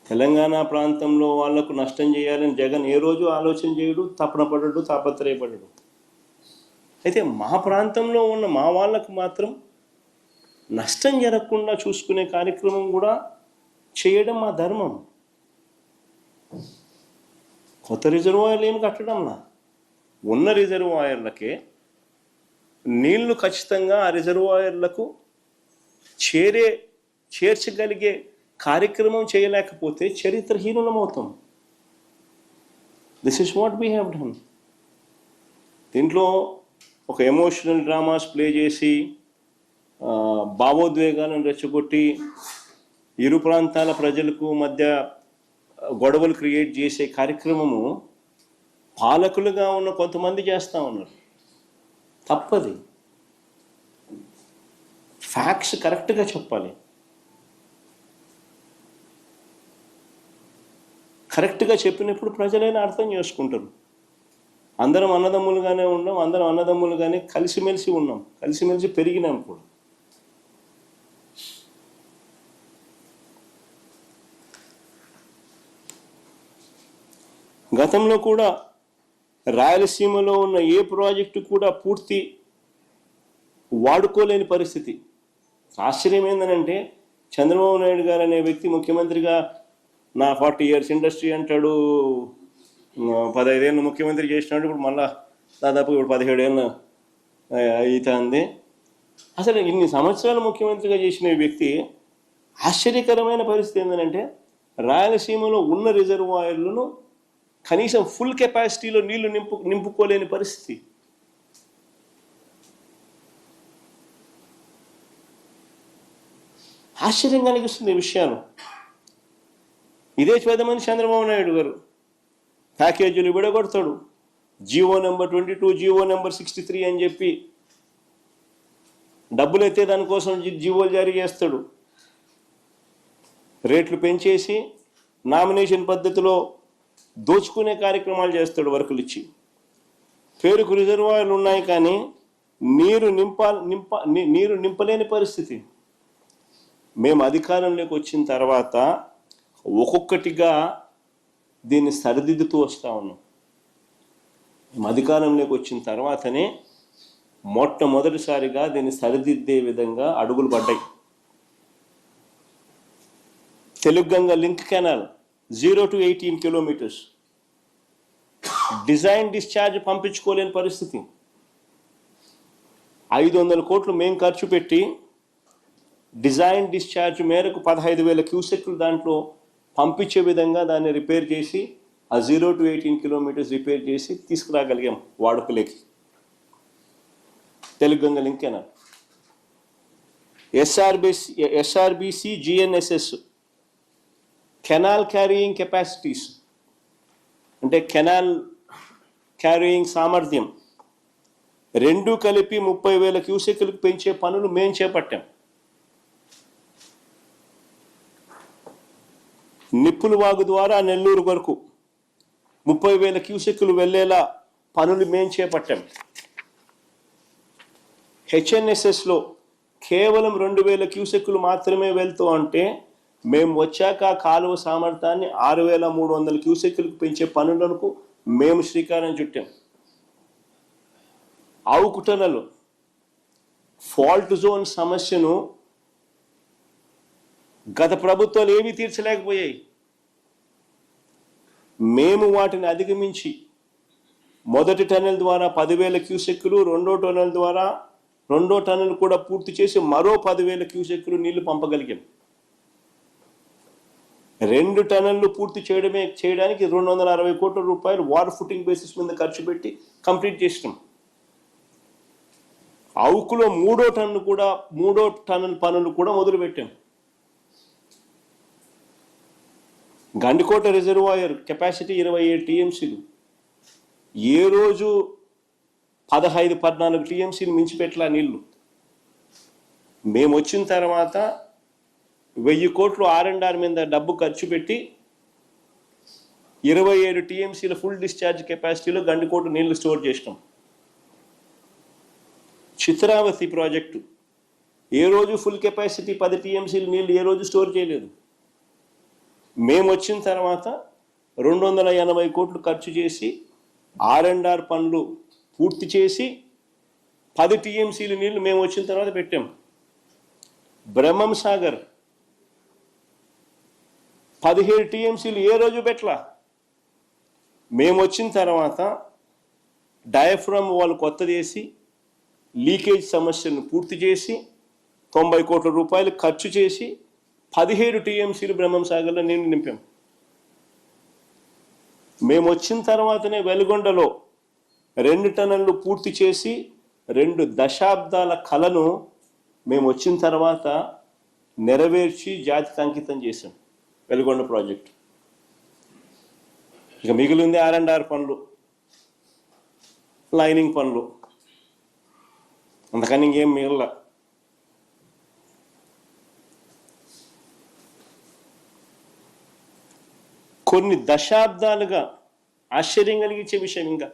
తెలంగాణ ప్రాంతంలో వాళ్లకు నష్టం చేయాలని జగన్ ఏ రోజు ఆలోచన చేయడు, తపన పడడు, తాపత్రయపడడు. అయితే మా ప్రాంతంలో ఉన్న మా వాళ్ళకు మాత్రం నష్టం జరగకుండా చూసుకునే కార్యక్రమం కూడా చేయడం మా ధర్మం. కొత్త రిజర్వాయర్లు ఏమి కట్టడంలా, ఉన్న రిజర్వాయర్లకే నీళ్లు ఖచ్చితంగా ఆ రిజర్వాయర్లకు చేర్చగలిగే కార్యక్రమం చేయలేకపోతే చరిత్రహీనులమవుతాం. This is what we have done. దీంట్లో ఒక ఎమోషనల్ డ్రామాస్ ప్లే చేసి భావోద్వేగాలను రెచ్చగొట్టి ఇరు ప్రాంతాల ప్రజలకు మధ్య గొడవలు క్రియేట్ చేసే కార్యక్రమము పాలకులుగా ఉన్న కొంతమంది చేస్తూ ఉన్నారు. తప్పది. ఫ్యాక్ట్స్ కరెక్ట్గా చెప్పాలి. కరెక్ట్గా చెప్పినప్పుడు ప్రజలైనా అర్థం చేసుకుంటారు. అందరం అన్నదమ్ములుగానే ఉన్నాం, అందరం అన్నదమ్ములుగానే కలిసిమెలిసి ఉన్నాం, కలిసిమెలిసి పెరిగినాం కూడా. గతంలో కూడా రాయలసీమలో ఉన్న ఏ ప్రాజెక్టు కూడా పూర్తి వాడుకోలేని పరిస్థితి. ఆశ్చర్యం ఏంటంటే చంద్రబాబు నాయుడు గారు అనే వ్యక్తి ముఖ్యమంత్రిగా నా 40 years ఇండస్ట్రీ అంటాడు, 15 ఏళ్ళు ముఖ్యమంత్రి చేసినాడు, ఇప్పుడు మళ్ళా దాదాపు ఇప్పుడు 17 ఏళ్ళు అవుతుంది. అసలు ఇన్ని సంవత్సరాలు ముఖ్యమంత్రిగా చేసిన వ్యక్తి ఆశ్చర్యకరమైన పరిస్థితి ఏంటంటే రాయలసీమలో ఉన్న రిజర్వాయర్లను కనీసం ఫుల్ కెపాసిటీలో నీళ్లు నింపుకోలేని పరిస్థితి. ఆశ్చర్యంగా అనిపిస్తుంది ఈ విషయాలు. ఇదే చేద్దామని చంద్రబాబు నాయుడు గారు ప్యాకేజీలు విడగొడతాడు. జీవో నెంబర్ 22, జీవో నెంబర్ 63 అని చెప్పి డబ్బులు ఎత్తే దానికోసం జీవోలు జారీ చేస్తాడు. రేట్లు పెంచేసి నామినేషన్ పద్ధతిలో దోచుకునే కార్యక్రమాలు చేస్తాడు వర్కులు ఇచ్చి. పేరుకు రిజర్వాయర్లు ఉన్నాయి కానీ నీరు నింపలేని పరిస్థితి. మేము అధికారంలోకి వచ్చిన తర్వాత ఒక్కొక్కటిగా దీన్ని సరిదిద్దుతూ వస్తూ ఉన్నాం. మేము అధికారంలోకి వచ్చిన తర్వాతనే మొట్టమొదటిసారిగా దీన్ని సరిదిద్దే విధంగా అడుగులు పడ్డాయి. Telugu Ganga link canal 0 to 18 kilometers design discharge పంపించుకోలేని పరిస్థితి. 500 కోట్లు మేము ఖర్చు పెట్టి డిజైన్ డిశ్చార్జ్ మేరకు 15,000 క్యూసెక్లు దాంట్లో పంపించే విధంగా దాన్ని రిపేర్ చేసి ఆ 0 to 18 kilometers రిపేర్ చేసి తీసుకురాగలిగాం వాడుకలేకి. Telugu Ganga link canal. SRBC GNSS canal carrying capacities అంటే కెనాల్ క్యారీయింగ్ సామర్థ్యం రెండు కలిపి 30,000 క్యూసెక్లకు పెంచే పనులు మేము చేపట్టాం. నిప్పుల వాగు ద్వారా నెల్లూరు వరకు 30,000 క్యూసెక్లు వెళ్ళేలా పనులు మేము చేపట్టాం. హెచ్ఎన్ఎస్ఎస్లో కేవలం 2,000 క్యూసెక్లు మాత్రమే వెళ్తూ అంటే మేము వచ్చాక కాలువ సామర్థ్యాన్ని 6,300 క్యూసెక్లకు పెంచే పనులకు మేము శ్రీకారం చుట్టాం. ఆవుకుటనలు ఫాల్ట్ జోన్ సమస్యను గత ప్రభుత్వాలు ఏమీ తీర్చలేకపోయాయి. మేము వాటిని అధిగమించి మొదటి టన్నెల్ ద్వారా 10,000 క్యూసెక్లు, రెండో టన్నెల్ కూడా పూర్తి చేసి మరో 10,000 క్యూసెక్లు నీళ్లు పంపగలిగాం. 2 టన్నెళ్లు పూర్తి చేయడానికి 260 కోట్ల రూపాయలు వాటర్ ఫుటింగ్ బేసిస్ మీద ఖర్చు పెట్టి కంప్లీట్ చేసినాం. అవుకులో 3వ టన్నెల్ పనులు కూడా మొదలుపెట్టాం. గండికోట రిజర్వాయర్ కెపాసిటీ 27 టీఎంసీలు. ఏ రోజు 15-14 టీఎంసీలు మించిపెట్టలా నీళ్లు. మేము వచ్చిన తర్వాత 1000 కోట్లు R&R మీద డబ్బు ఖర్చు పెట్టి 27 టీఎంసీల ఫుల్ డిశ్చార్జ్ కెపాసిటీలో గండికోట నీళ్లు స్టోర్ చేసినాం. చిత్రావతి ప్రాజెక్టు ఏ రోజు ఫుల్ కెపాసిటీ 10 టీఎంసీలు నీళ్లు ఏ రోజు స్టోర్ చేయలేదు. మేము వచ్చిన తర్వాత 280 కోట్లు ఖర్చు చేసి R&R పనులు పూర్తి చేసి 10 టీఎంసీలు నీళ్లు మేము వచ్చిన తర్వాత పెట్టాం. బ్రహ్మం సాగర్ 17 టీఎంసీలు ఏ రోజు పెట్టలా. మేము వచ్చిన తర్వాత డయాఫ్రమ్ వాళ్ళు కొత్తది వేసి లీకేజ్ సమస్యలను పూర్తి చేసి 90 కోట్ల రూపాయలు ఖర్చు చేసి 17 టీఎంసీలు బ్రహ్మం సాగర్లో నీళ్లు నింపాం. మేము వచ్చిన తర్వాతనే వెలుగొండలో 2 టన్నులు పూర్తి చేసి 2 దశాబ్దాల కలను మేము వచ్చిన తర్వాత నెరవేర్చి జాతికి అంకితం చేశాం వెలుగొండ ప్రాజెక్టు. ఇక మిగిలింది R&R పనులు, లైనింగ్ పనులు, అంతకని ఇంకేం మిగల. కొన్ని దశాబ్దాలుగా ఆశ్చర్యం కలిగించే విషయం, ఇంకా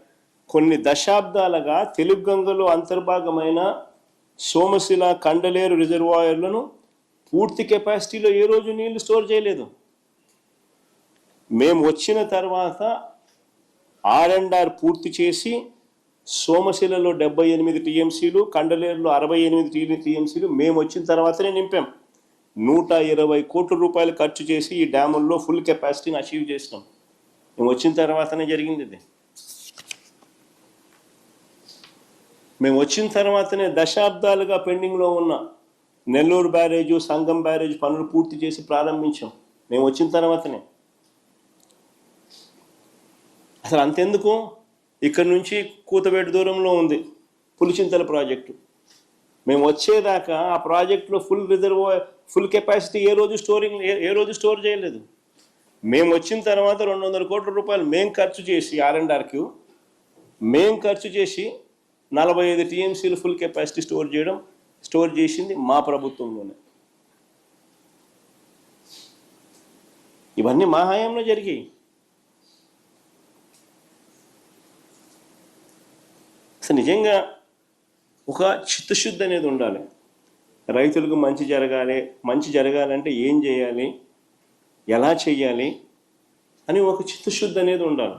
కొన్ని దశాబ్దాలుగా తెలుగు గంగలో అంతర్భాగమైన సోమశిల కండలేరు రిజర్వాయర్లను పూర్తి కెపాసిటీలో ఏ రోజు నీళ్లు స్టోర్ చేయలేదు. మేము వచ్చిన తర్వాత R&R పూర్తి చేసి సోమశిలలో 78 టీఎంసీలు, కండలేరులో 68 టీఎంసీలు మేము వచ్చిన తర్వాతనే నింపాం. 120 కోట్ల రూపాయలు ఖర్చు చేసి ఈ డ్యాముల్లో ఫుల్ కెపాసిటీని అచీవ్ చేసినాం. మేము వచ్చిన తర్వాతనే జరిగింది ఇది. మేము వచ్చిన తర్వాతనే దశాబ్దాలుగా పెండింగ్లో ఉన్న నెల్లూరు బ్యారేజు, సంగం బ్యారేజ్ పనులు పూర్తి చేసి ప్రారంభించాం. మేము వచ్చిన తర్వాతనే. అసలు అంతెందుకు, ఇక్కడ నుంచి కూతవేటు దూరంలో ఉంది పులిచింతల ప్రాజెక్టు. మేము వచ్చేదాకా ఆ ప్రాజెక్టులో ఫుల్ కెపాసిటీ ఏ రోజు స్టోర్ చేయలేదు. మేము వచ్చిన తర్వాత 200 కోట్ల రూపాయలు మేము ఖర్చు చేసి R&Rకి మేము ఖర్చు చేసి 45 టీఎంసీలు ఫుల్ కెపాసిటీ స్టోర్ చేసింది మా ప్రభుత్వంలోనే. ఇవన్నీ మా హయాంలో జరిగాయి. అసలు నిజంగా ఒక చిత్తశుద్ధి అనేది ఉండాలి. రైతులకు మంచి జరగాలంటే ఏం చేయాలి, ఎలా చేయాలి అని ఒక చిత్తశుద్ధి అనేది ఉండాలి.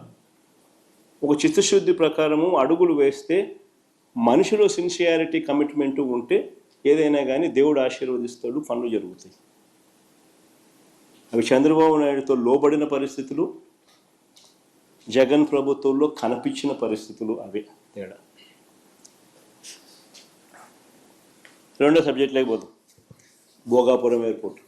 ఒక చిత్తశుద్ధి ప్రకారము అడుగులు వేస్తే, మనిషిలో సిన్సియారిటీ, కమిట్మెంట్ ఉంటే ఏదైనా కానీ దేవుడు ఆశీర్వదిస్తాడు, పనులు జరుగుతాయి. అవి చంద్రబాబు నాయుడుతో లోబడిన పరిస్థితులు, జగన్ ప్రభుత్వంలో కనిపించిన పరిస్థితులు అవే తేడా. రెండో సబ్జెక్టులోకి పోతాం, భోగాపురం ఎయిర్పోర్ట్.